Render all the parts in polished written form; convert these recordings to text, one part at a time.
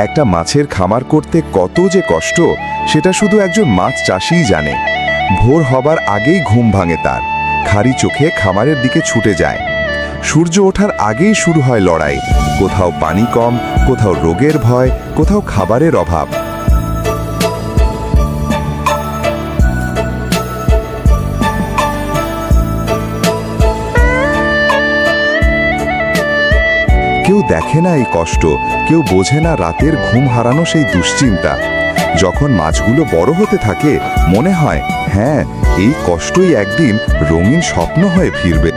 একটা মাছের খামার করতে কত যে কষ্ট সেটা শুধু একজন মাছ চাষিই জানে। ভোর হবার আগেই ঘুম ভাঙে তার, খালি চোখে খামারের দিকে ছুটে যায়। সূর্য ওঠার আগেই শুরু হয় লড়াই, কোথাও পানি কম, কোথাও রোগের ভয়, কোথাও খাবারের অভাব। কেউ দেখে না এই কষ্ট, কেউ বোঝে না রাতের ঘুম হারানো সেই দুশ্চিন্তা। যখন মাছগুলো বড় হতে থাকে মনে হয়, হ্যাঁ, এই কষ্টই একদিন রঙিন স্বপ্ন হয়ে ফিরবে।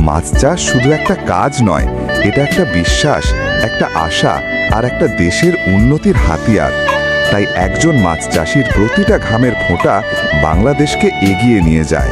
মাছ চাষ শুধু একটা কাজ নয়, এটা একটা বিশ্বাস, একটা আশা আর একটা দেশের উন্নতির হাতিয়ার। তাই একজন মাছ চাষির প্রতিটা ঘামের ফোঁটা বাংলাদেশকে এগিয়ে নিয়ে যায়।